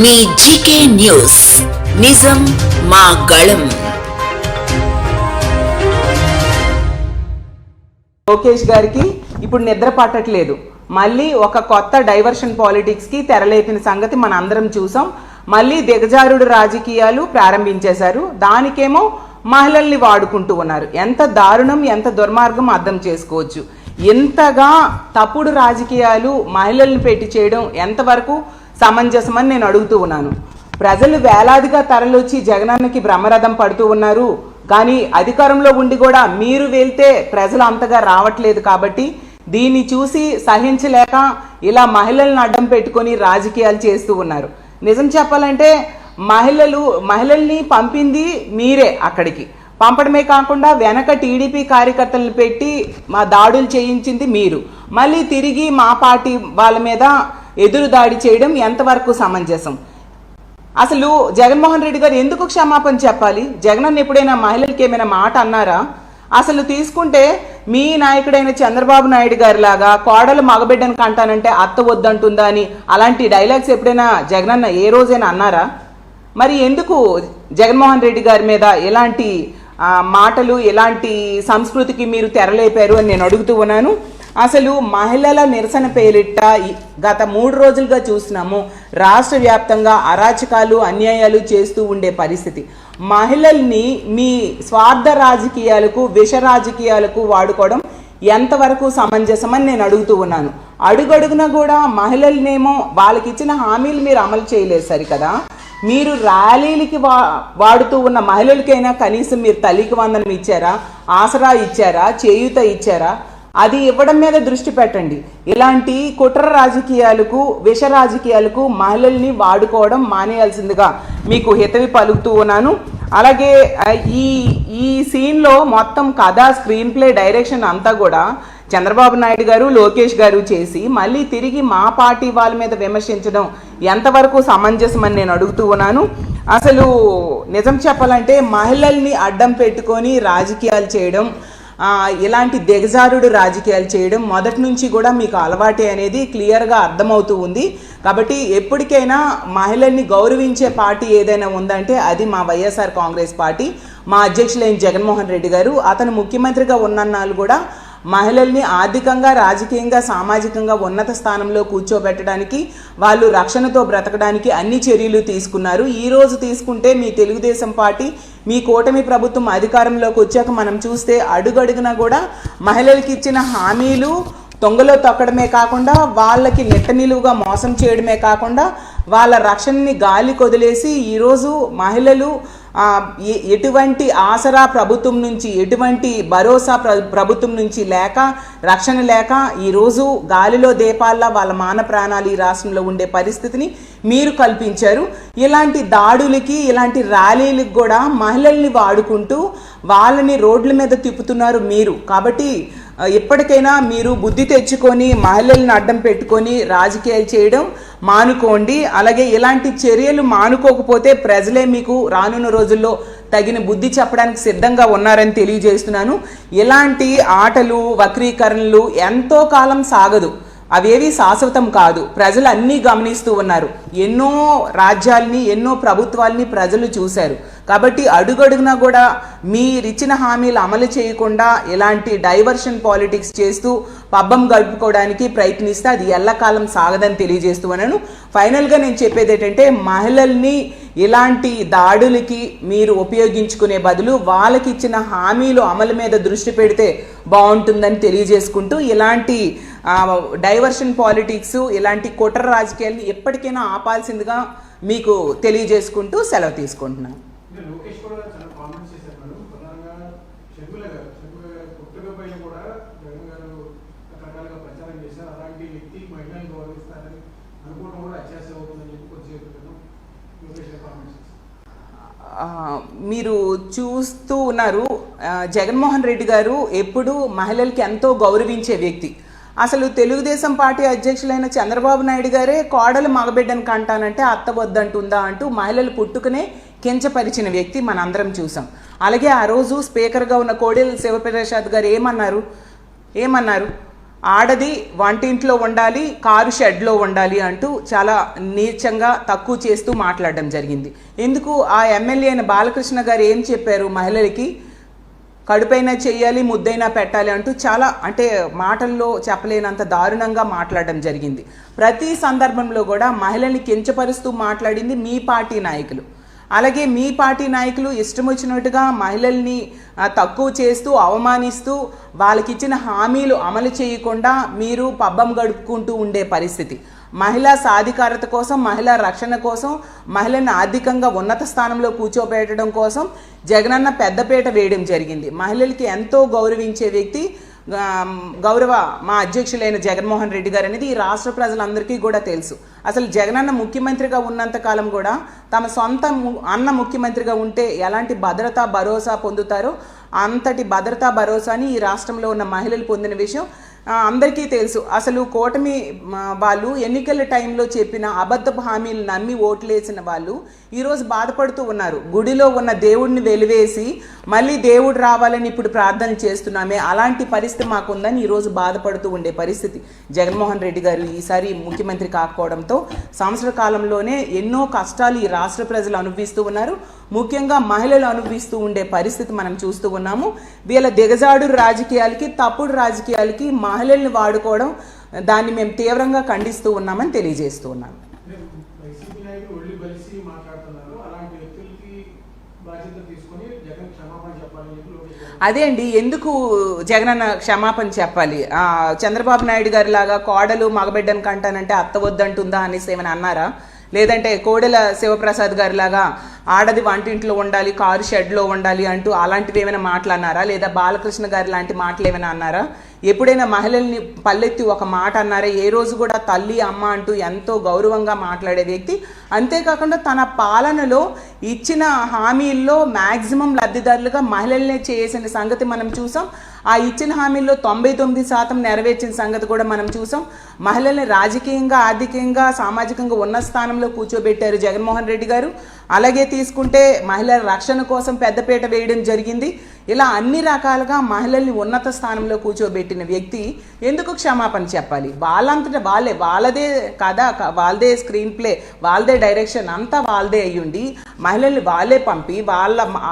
మీ GK news నిజం మా గళం. లోకేష్ గారికి ఇప్పుడు నిద్ర పట్టట్లేదు. మళ్ళీ ఒక కొత్త డైవర్షన్ పాలిటిక్స్ కి తెరలేపిన సంగతి మన అందరం చూసాం. మళ్ళీ దిగజారుడు రాజకీయాలు ప్రారంభించేశారు. దానికేమో మహిళల్ని వాడుకుంటూ ఉన్నారు. ఎంత దారుణం, ఎంత దుర్మార్గం అర్థం చేసుకోవచ్చు. ఇంతగా తప్పుడు రాజకీయాలు మహిళల్ని పెట్టి చేయడం ఎంతవరకు సమంజసమని నేను అడుగుతూ ఉన్నాను. ప్రజలు వేలాదిగా తరలొచ్చి జగనన్నకి బ్రహ్మరథం పడుతూ ఉన్నారు. కానీ అధికారంలో ఉండి కూడా మీరు వెళ్తే ప్రజలు అంతగా రావట్లేదు. కాబట్టి దీన్ని చూసి సహించలేక ఇలా మహిళలను అడ్డం పెట్టుకొని రాజకీయాలు చేస్తూ ఉన్నారు. నిజం చెప్పాలంటే మహిళల్ని పంపింది మీరే. అక్కడికి పంపడమే కాకుండా వెనక టీడీపీ కార్యకర్తలను పెట్టి మా దాడులు చేయించింది మీరు. మళ్ళీ తిరిగి మా పార్టీ వాళ్ళ మీద ఎదురు దాడి చేయడం ఎంతవరకు సమంజసం? అసలు జగన్మోహన్ రెడ్డి గారు ఎందుకు క్షమాపణ చెప్పాలి? జగనన్న ఎప్పుడైనా మహిళలకి ఏమైనా మాట అన్నారా? అసలు తీసుకుంటే మీ నాయకుడైన చంద్రబాబు నాయుడు గారి లాగా కోడలు మగబిడ్డను కంటానంటే అత్త వద్దంటుందా అని అలాంటి డైలాగ్స్ ఎప్పుడైనా జగనన్న ఏ రోజైనా అన్నారా? మరి ఎందుకు జగన్మోహన్ రెడ్డి గారి మీద ఎలాంటి మాటలు, ఎలాంటి సంస్కృతికి మీరు తెరలేపారు అని నేను అడుగుతూ ఉన్నాను. అసలు మహిళల నిరసన పేరిట గత 3 రోజులుగా చూస్తున్నాము. రాష్ట్ర వ్యాప్తంగా అరాచకాలు, అన్యాయాలు చేస్తూ ఉండే పరిస్థితి. మహిళల్ని మీ స్వార్థ రాజకీయాలకు, విష రాజకీయాలకు వాడుకోవడం ఎంతవరకు సమంజసమని నేను అడుగుతూ ఉన్నాను. అడుగడుగున కూడా మహిళలనేమో వాళ్ళకి ఇచ్చిన హామీలు మీరు అమలు చేయలేదు సరికదా. మీరు ర్యాలీలకి వాడుతూ ఉన్న మహిళలకైనా కనీసం మీరు తల్లికి వందనం ఇచ్చారా? ఆసరా ఇచ్చారా? చేయూత ఇచ్చారా? అది ఇవ్వడం మీద దృష్టి పెట్టండి. ఇలాంటి కుట్ర రాజకీయాలకు, విష రాజకీయాలకు మహిళల్ని వాడుకోవడం మానేయాల్సిందిగా మీకు హితవి పలుకుతూ ఉన్నాను. అలాగే ఈ సీన్లో మొత్తం కథ, స్క్రీన్ ప్లే, డైరెక్షన్ అంతా కూడా చంద్రబాబు నాయుడు గారు, లోకేష్ గారు చేసి మళ్ళీ తిరిగి మా పార్టీ వాళ్ళ మీద విమర్శించడం ఎంతవరకు సమంజసమని నేను అడుగుతూ ఉన్నాను. అసలు నిజం చెప్పాలంటే మహిళల్ని అడ్డం పెట్టుకొని రాజకీయాలు చేయడం, ఇలాంటి దిగజారుడు రాజకీయాలు చేయడం మొదటి నుంచి కూడా మీకు అలవాటే అనేది క్లియర్గా అర్థమవుతూ ఉంది. కాబట్టి ఎప్పటికైనా మహిళల్ని గౌరవించే పార్టీ ఏదైనా ఉందంటే అది మా వైఎస్ఆర్ కాంగ్రెస్ పార్టీ. మా అధ్యక్షులైన జగన్మోహన్ రెడ్డి గారు, అతను ముఖ్యమంత్రిగా ఉన్నన్నాళ్ళు కూడా మహిళల్ని ఆర్థికంగా, రాజకీయంగా, సామాజికంగా ఉన్నత స్థానంలో కూర్చోబెట్టడానికి, వాళ్ళు రక్షణతో బ్రతకడానికి అన్ని చర్యలు తీసుకున్నారు. ఈరోజు తీసుకుంటే మీ తెలుగుదేశం పార్టీ, మీ కూటమి ప్రభుత్వం అధికారంలోకి వచ్చాక మనం చూస్తే అడుగడుగునా కూడా మహిళలకి ఇచ్చిన హామీలు తొంగలో తొక్కడమే కాకుండా, వాళ్ళకి నెట్ట నిలువుగా మోసం చేయడమే కాకుండా, వాళ్ళ రక్షణని గాలి కొదిలేసి ఈరోజు మహిళలు ఎటువంటి ఆసరా ప్రభుత్వం నుంచి, ఎటువంటి భరోసా ప్రభుత్వం నుంచి లేక, రక్షణ లేక ఈరోజు గాలిలో దీపాల్లా వాళ్ళ మాన ప్రాణాలు ఈ రాష్ట్రంలో ఉండే పరిస్థితిని మీరు కల్పించారు. ఇలాంటి దాడులకి, ఇలాంటి ర్యాలీలకు కూడా మహిళల్ని వాడుకుంటూ వాళ్ళని రోడ్ల మీద తిప్పుతున్నారు మీరు. కాబట్టి ఇప్పటికైనా మీరు బుద్ధి తెచ్చుకొని మహిళలను అడ్డం పెట్టుకొని రాజకీయాలు చేయడం మానుకోండి. అలాగే ఇలాంటి చర్యలు మానుకోకపోతే ప్రజలే మీకు రానున్న రోజుల్లో తగిన బుద్ధి చెప్పడానికి సిద్ధంగా ఉన్నారని తెలియజేస్తున్నాను. ఇలాంటి ఆటలు, వక్రీకరణలు ఎంతో కాలం సాగదు. అవేవి శాశ్వతం కాదు. ప్రజలు అన్నీ గమనిస్తూ ఉన్నారు. ఎన్నో రాజ్యాల్ని, ఎన్నో ప్రభుత్వాల్ని ప్రజలు చూశారు. కాబట్టి అడుగడుగునా కూడా మీరిచ్చిన హామీలు అమలు చేయకుండా ఇలాంటి డైవర్షన్ పాలిటిక్స్ చేస్తూ పబ్బం గడుపుకోవడానికి ప్రయత్నిస్తే అది ఎల్లకాలం సాగదని తెలియజేస్తూ ఉన్నాను. ఫైనల్గా నేను చెప్పేది ఏంటంటే, మహిళల్ని ఇలాంటి దాడులకి మీరు ఉపయోగించుకునే బదులు వాళ్ళకి ఇచ్చిన హామీలు అమలు మీద దృష్టి పెడితే బాగుంటుందని తెలియజేసుకుంటూ, ఇలాంటి డైవర్షన్ పాలిటిక్స్, ఇలాంటి కుట్ర రాజకీయాల్ని ఎప్పటికైనా ఆపాల్సిందిగా మీకు తెలియజేసుకుంటూ సెలవు తీసుకుంటున్నాను. మీరు చూస్తూ ఉన్నారు, జగన్మోహన్ రెడ్డి గారు ఎప్పుడు మహిళలకి ఎంతో గౌరవించే వ్యక్తి. అసలు తెలుగుదేశం పార్టీ అధ్యక్షులైన చంద్రబాబు నాయుడు గారే కోడలు మగబిడ్డను కంటానంటే అత్త వద్దంటుందా అంటూ మహిళలు పుట్టుకునే కించపరిచిన వ్యక్తి మనందరం చూసాం. అలాగే ఆ రోజు స్పీకర్గా ఉన్న కోడెల శివప్రసాద్ గారు ఏమన్నారు? ఆడది వంటింట్లో ఉండాలి, కారు షెడ్లో ఉండాలి అంటూ చాలా నీచంగా తక్కువ చేస్తూ మాట్లాడడం జరిగింది. ఎందుకు ఆ ఎమ్మెల్యే అయిన బాలకృష్ణ గారు ఏం చెప్పారు, మహిళలకి కడుపైనా చెయ్యాలి, ముద్దైనా పెట్టాలి అంటూ చాలా అంటే మాటల్లో చెప్పలేనంత దారుణంగా మాట్లాడడం జరిగింది. ప్రతి సందర్భంలో కూడా మహిళల్ని కించపరుస్తూ మాట్లాడింది మీ పార్టీ నాయకులు. అలాగే మీ పార్టీ నాయకులు ఇష్టం వచ్చినట్టుగా మహిళల్ని తక్కువ చేస్తూ అవమానిస్తూ వాళ్ళకి ఇచ్చిన హామీలు అమలు చేయకుండా మీరు పబ్బం గడుపుకుంటూ ఉండే పరిస్థితి. మహిళా సాధికారత కోసం, మహిళా రక్షణ కోసం, మహిళని ఆర్థికంగా ఉన్నత స్థానంలో కూర్చోబెట్టడం కోసం జగనన్న పెద్దపీట వేయడం జరిగింది. మహిళలకి ఎంతో గౌరవించే వ్యక్తి గౌరవ మా అధ్యక్షులైన జగన్మోహన్ రెడ్డి గారు అనేది ఈ రాష్ట్ర ప్రజలందరికీ కూడా తెలుసు. అసలు జగనన్న ముఖ్యమంత్రిగా ఉన్నంత కాలం కూడా తమ సొంత అన్న ముఖ్యమంత్రిగా ఉంటే ఎలాంటి భద్రతా భరోసా పొందుతారో అంతటి భద్రతా భరోసాని ఈ రాష్ట్రంలో ఉన్న మహిళలు పొందిన విషయం అందరికీ తెలుసు. అసలు కూటమి వాళ్ళు ఎన్నికల టైంలో చెప్పిన అబద్ధపు హామీలు నమ్మి ఓట్లేసిన వాళ్ళు ఈరోజు బాధపడుతూ ఉన్నారు. గుడిలో ఉన్న దేవుడిని వెలివేసి మళ్ళీ దేవుడు రావాలని ఇప్పుడు ప్రార్థన చేస్తున్నామే, అలాంటి పరిస్థితి మాకుందని ఈరోజు బాధపడుతూ ఉండే పరిస్థితి. జగన్మోహన్ రెడ్డి గారు ఈసారి ముఖ్యమంత్రి కాకపోవడంతో సంవత్సర కాలంలోనే ఎన్నో కష్టాలు ఈ రాష్ట్ర ప్రజలు అనుభవిస్తూ ఉన్నారు. ముఖ్యంగా మహిళలు అనుభవిస్తూ ఉండే పరిస్థితి మనం చూస్తూ ఉన్నాము. వీళ్ళ దిగజాడు రాజకీయాలకి, తప్పుడు రాజకీయాలకి మహిళల్ని వాడుకోవడం, దాన్ని మేము తీవ్రంగా ఖండిస్తూ ఉన్నామని తెలియజేస్తూ ఉన్నాను. అదే అండి, ఎందుకు జగనన్న క్షమాపణ చెప్పాలి? చంద్రబాబు నాయుడు గారి లాగా కోడలు మగబిడ్డను కంటానంటే అత్త వద్దంటుందా అనేసి ఏమైనా అన్నారా? లేదంటే కోడెల శివప్రసాద్ గారి లాగా ఆడది వంటింట్లో ఉండాలి, కారు షెడ్లో ఉండాలి అంటూ అలాంటివి ఏమైనా మాట్లాడినారా? లేదా బాలకృష్ణ గారి లాంటి మాటలు ఏమైనా అన్నారా? ఎప్పుడైనా మహిళల్ని పల్లెత్తి ఒక మాట అన్నారా? ఏ రోజు కూడా తల్లి అమ్మ అంటూ ఎంతో గౌరవంగా మాట్లాడే వ్యక్తి. అంతేకాకుండా తన పాలనలో ఇచ్చిన హామీల్లో మ్యాక్సిమం లబ్ధిదారులుగా మహిళల్నే చేసిన సంగతి మనం చూసాం. ఆ ఇచ్చిన హామీల్లో 99% నెరవేర్చిన సంగతి కూడా మనం చూసాం. మహిళల్ని రాజకీయంగా, ఆర్థికంగా, సామాజికంగా ఉన్న స్థానంలో కూర్చోబెట్టారు జగన్మోహన్ రెడ్డి గారు. అలాగే తీసుకుంటే మహిళల రక్షణ కోసం పెద్దపీట వేయడం జరిగింది. ఇలా అన్ని రకాలుగా మహిళల్ని ఉన్నత స్థానంలో కూర్చోబెట్టిన వ్యక్తి ఎందుకు క్షమాపణ చెప్పాలి? వాళ్ళంతటా వాళ్ళదే కథ, వాళ్ళదే స్క్రీన్ ప్లే, వాళ్ళదే డైరెక్షన్ అంతా వాళ్ళదే అయ్యుండి మహిళల్ని వాళ్ళే పంపి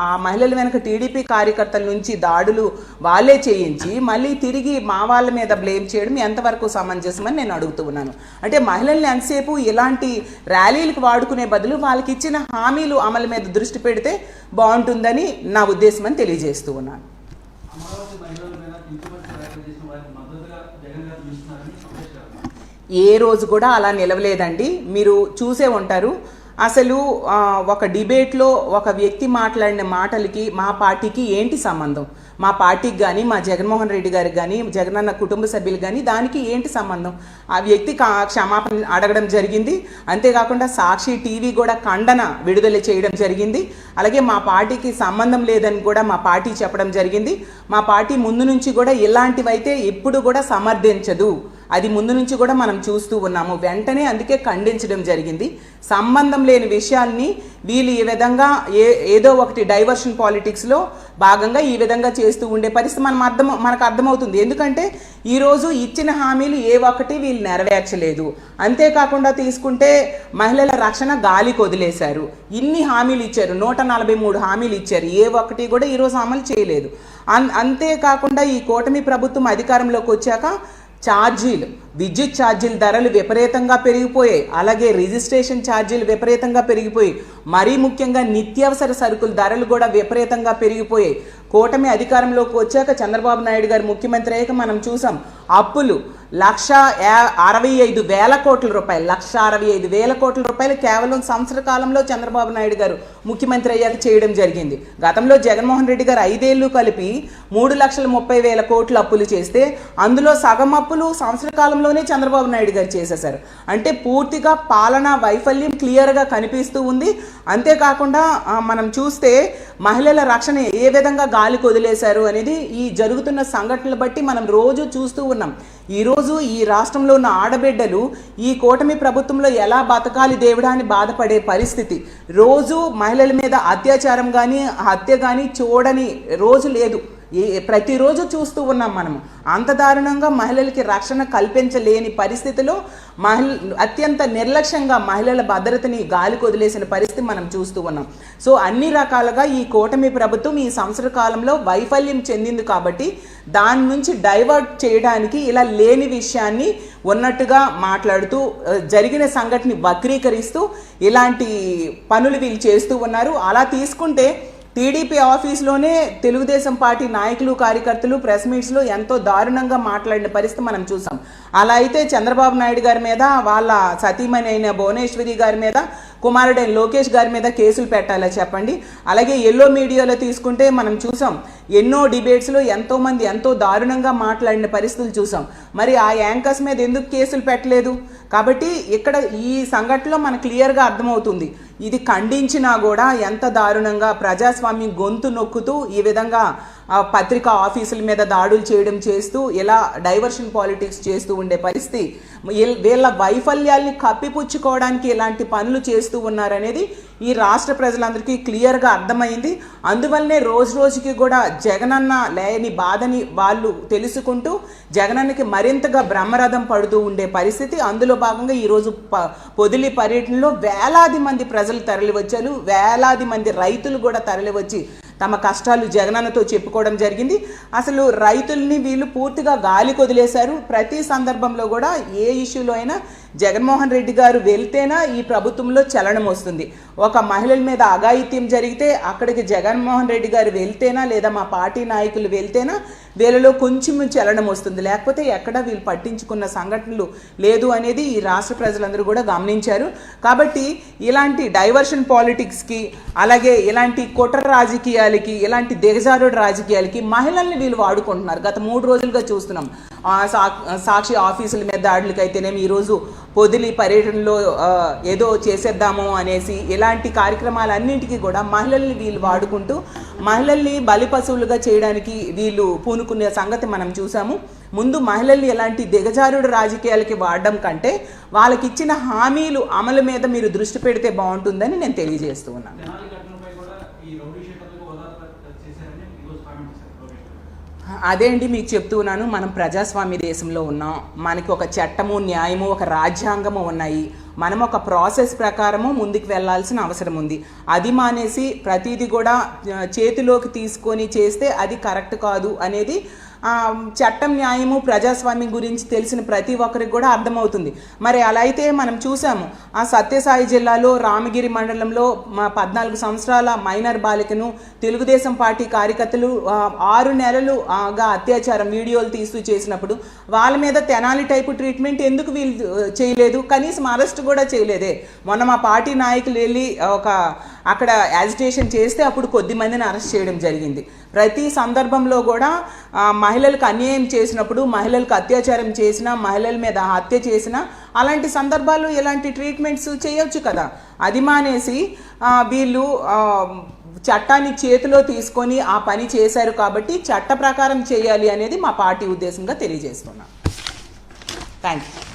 ఆ మహిళల వెనక టీడీపీ కార్యకర్తల నుంచి దాడులు వాళ్ళే చేయించి మళ్ళీ తిరిగి మా వాళ్ళ మీద బ్లేమ్ చేయడం ఎంతవరకు సమంజసమని నేను అడుగుతూ ఉన్నాను. అంటే మహిళల్ని ఎంతసేపు ఇలాంటి ర్యాలీలకు వాడుకునే బదులు వాళ్ళకి ఇచ్చిన హామీలు అమలు మీద దృష్టి పెడితే బాగుంటుందని నా ఉద్దేశం అని తెలియజేస్తూ ఉన్నాను. ఏ రోజు కూడా అలా నిలవలేదండి. మీరు చూసే ఉంటారు. అసలు ఒక డిబేట్లో ఒక వ్యక్తి మాట్లాడిన మాటలకి మా పార్టీకి ఏంటి సంబంధం? మా పార్టీకి కానీ, మా జగన్మోహన్ రెడ్డి గారికి కానీ, జగనన్న కుటుంబ సభ్యులు కానీ దానికి ఏంటి సంబంధం? ఆ వ్యక్తి క్షమాపణ అడగడం జరిగింది. అంతేకాకుండా సాక్షి టీవీ కూడా ఖండన విడుదల చేయడం జరిగింది. అలాగే మా పార్టీకి సంబంధం లేదని కూడా మా పార్టీ చెప్పడం జరిగింది. మా పార్టీ ముందు నుంచి కూడా ఇలాంటివైతే ఎప్పుడు కూడా సమర్థించదు. అది ముందు నుంచి కూడా మనం చూస్తూ ఉన్నాము. వెంటనే అందుకే ఖండించడం జరిగింది. సంబంధం లేని విషయాల్ని వీళ్ళు ఈ విధంగా ఏదో ఒకటి డైవర్షన్ పాలిటిక్స్లో భాగంగా ఈ విధంగా చేస్తూ ఉండే పరిస్థితి మనకు అర్థమవుతుంది. ఎందుకంటే ఈరోజు ఇచ్చిన హామీలు ఏ ఒక్కటి వీళ్ళు నెరవేర్చలేదు. అంతేకాకుండా తీసుకుంటే మహిళల రక్షణ గాలికి వదిలేశారు. ఇన్ని హామీలు ఇచ్చారు, 143 హామీలు ఇచ్చారు, ఏ ఒక్కటి కూడా ఈరోజు అమలు చేయలేదు. అంతేకాకుండా ఈ కూటమి ప్రభుత్వం అధికారంలోకి వచ్చాక ఛార్జీలు, విద్యుత్ ఛార్జీల ధరలు విపరీతంగా పెరిగిపోయాయి. అలాగే రిజిస్ట్రేషన్ ఛార్జీలు విపరీతంగా పెరిగిపోయి, మరీ ముఖ్యంగా నిత్యావసర సరుకుల ధరలు కూడా విపరీతంగా పెరిగిపోయాయి. కూటమి అధికారంలోకి వచ్చాక చంద్రబాబు నాయుడు గారు ముఖ్యమంత్రి అయ్యాక మనం చూసాం, అప్పులు 1,65,000 కోట్ల రూపాయలు, 1,65,000 కోట్ల రూపాయలు కేవలం సంవత్సర కాలంలో చంద్రబాబు నాయుడు గారు ముఖ్యమంత్రి అయ్యాక చేయడం జరిగింది. గతంలో జగన్మోహన్ రెడ్డి గారు 5 ఏళ్ళు కలిపి 3,30,000 కోట్లు అప్పులు చేస్తే అందులో సగం అప్పులు సంవత్సర కాలంలోనే చంద్రబాబు నాయుడు గారు చేసేశారు. అంటే పూర్తిగా పాలనా వైఫల్యం క్లియర్గా కనిపిస్తూ ఉంది. అంతేకాకుండా మనం చూస్తే మహిళల రక్షణ ఏ విధంగా గాలికి వదిలేశారు అనేది ఈ జరుగుతున్న సంఘటనలు బట్టి మనం రోజు చూస్తూ ఉన్నాం. ఈరోజు ఈ రాష్ట్రంలో ఉన్న ఆడబిడ్డలు ఈ కూటమి ప్రభుత్వంలో ఎలా బతకాలి దేవుడా అని బాధపడే పరిస్థితి. రోజు మహిళల మీద అత్యాచారం కానీ, హత్య కానీ చూడని రోజు లేదు. ప్రతిరోజు చూస్తూ ఉన్నాం మనము. అంత దారుణంగా మహిళలకి రక్షణ కల్పించలేని పరిస్థితిలో అత్యంత నిర్లక్ష్యంగా మహిళల భద్రతని గాలి కొదిలేసిన పరిస్థితి మనం చూస్తూ ఉన్నాం. సో అన్ని రకాలుగా ఈ కూటమి ప్రభుత్వం ఈ సంవత్సర కాలంలో వైఫల్యం చెందింది కాబట్టి దాని నుంచి డైవర్ట్ చేయడానికి ఇలా లేని విషయాన్ని ఉన్నట్టుగా మాట్లాడుతూ జరిగిన సంఘటనని వక్రీకరిస్తూ ఇలాంటి పనులు వీళ్ళు చేస్తూ ఉన్నారు. అలా తీసుకుంటే టీడీపీ ఆఫీస్లోనే తెలుగుదేశం పార్టీ నాయకులు కార్యకర్తలు ప్రెస్ మీట్స్లో ఎంతో దారుణంగా మాట్లాడిన పరిస్థితి మనం చూసాం. అలా అయితే చంద్రబాబు నాయుడు గారి మీద, వాళ్ళ సతీమణి అయిన భువనేశ్వరి గారి మీద, కుమారుడైన లోకేష్ గారి మీద కేసులు పెట్టాలా చెప్పండి. అలాగే ఎల్లో మీడియాలో తీసుకుంటే మనం చూసాం ఎన్నో డిబేట్స్లో ఎంతోమంది ఎంతో దారుణంగా మాట్లాడిన పరిస్థితులు చూసాం. మరి ఆ యాంకర్స్ మీద ఎందుకు కేసులు పెట్టలేదు? కాబట్టి ఇక్కడ ఈ సంఘటనలో మనకు క్లియర్గా అర్థమవుతుంది ఇది ఖండించినా కూడా ఎంత దారుణంగా ప్రజాస్వామ్యం గొంతు నొక్కుతూ ఈ విధంగా పత్రికా ఆఫీసుల మీద దాడులు చేయడం చేస్తూ ఇలా డైవర్షన్ పాలిటిక్స్ చేస్తూ ఉండే పరిస్థితి, వీళ్ళ వైఫల్యాల్ని కప్పిపుచ్చుకోవడానికి ఇలాంటి పనులు చేస్తూ ఉన్నారనేది ఈ రాష్ట్ర ప్రజలందరికీ క్లియర్గా అర్థమైంది. అందువల్లనే రోజు రోజుకి కూడా జగనన్న లేని బాధని వాళ్ళు తెలుసుకుంటూ జగనన్నకి మరింతగా బ్రహ్మరథం పడుతూ ఉండే పరిస్థితి. అందులో భాగంగా ఈరోజు పొదిలి పర్యటనలో వేలాది మంది ప్రజలు తరలివచ్చారు, వేలాది మంది రైతులు కూడా తరలివచ్చి తమ కష్టాలు జగనన్నతో చెప్పుకోవడం జరిగింది. అసలు రైతుల్ని వీళ్ళు పూర్తిగా గాలి కొదిలేశారు. ప్రతి సందర్భంలో కూడా ఏ ఇష్యూలో అయినా జగన్మోహన్ రెడ్డి గారు వెళ్తేనా ఈ ప్రభుత్వంలో చలనం వస్తుంది. ఒక మహిళల మీద అఘాయిత్యం జరిగితే అక్కడికి జగన్మోహన్ రెడ్డి గారు వెళ్తేనా లేదా మా పార్టీ నాయకులు వెళ్తేనా వీళ్ళలో కొంచెం చలనం వస్తుంది, లేకపోతే ఎక్కడ వీళ్ళు పట్టించుకున్న సంఘటనలు లేదు అనేది ఈ రాష్ట్ర ప్రజలందరూ కూడా గమనించారు. కాబట్టి ఇలాంటి డైవర్షన్ పాలిటిక్స్కి, అలాగే ఇలాంటి కుట్ర రాజకీయాలకి, ఇలాంటి దిగజారుడు రాజకీయాలకి మహిళల్ని వీళ్ళు వాడుకుంటున్నారు. గత 3 రోజులుగా చూస్తున్నాం. సాక్షి ఆఫీసుల మీద దాడులకైతేనేమి, ఈరోజు పొదిలి పర్యటనలో ఏదో చేసేద్దాము అనేసి ఇలాంటి కార్యక్రమాలన్నింటికీ కూడా మహిళల్ని వీళ్ళు వాడుకుంటూ మహిళల్ని బలిపశువులుగా చేయడానికి వీళ్ళు పూనుకునే సంగతి మనం చూసాము. ముందు మహిళల్ని ఎలాంటి దిగజారుడు రాజకీయాలకి వాడడం కంటే వాళ్ళకి ఇచ్చిన హామీలు అమలు మీద మీరు దృష్టి పెడితే బాగుంటుందని నేను తెలియజేస్తూ ఉన్నాను. అదే అండి మీకు చెప్తూ ఉన్నాను, మనం ప్రజాస్వామ్య దేశంలో ఉన్నాం. మనకి ఒక చట్టము, న్యాయము, ఒక రాజ్యాంగము ఉన్నాయి. మనం ఒక ప్రాసెస్ ప్రకారము ముందుకు వెళ్లాల్సిన అవసరం ఉంది. అది మానేసి ప్రతిదీ కూడా చేతిలోకి తీసుకొని చేస్తే అది కరెక్ట్ కాదు అనేది చట్టం, న్యాయము, ప్రజాస్వామ్యం గురించి తెలిసిన ప్రతి ఒక్కరికి కూడా అర్థమవుతుంది. మరి అలా అయితే మనం చూసాము, ఆ సత్యసాయి జిల్లాలో రామగిరి మండలంలో 14 సంవత్సరాల మైనర్ బాలికను తెలుగుదేశం పార్టీ కార్యకర్తలు 6 నెలలుగా అత్యాచారం వీడియోలు తీస్తూ చేసినప్పుడు వాళ్ళ మీద తెనాలి టైపు ట్రీట్మెంట్ ఎందుకు వీళ్ళు చేయలేదు? కనీసం అరెస్ట్ కూడా చేయలేదే. మొన్న మా పార్టీ నాయకులు వెళ్ళి అక్కడ యాజిటేషన్ చేస్తే అప్పుడు కొద్ది మందిని అరెస్ట్ చేయడం జరిగింది. ప్రతి సందర్భంలో కూడా మహిళలకు అన్యాయం చేసినప్పుడు, మహిళలకు అత్యాచారం చేసినా, మహిళల మీద హత్య చేసినా అలాంటి సందర్భాలు ఇలాంటి ట్రీట్మెంట్స్ చేయొచ్చు కదా. అది మానేసి వీళ్ళు చట్టాన్ని చేతిలో తీసుకొని ఆ పని చేశారు కాబట్టి చట్ట ప్రకారం చేయాలి అనేది మా పార్టీ ఉద్దేశంగా తెలియజేస్తున్నాం. Thank you.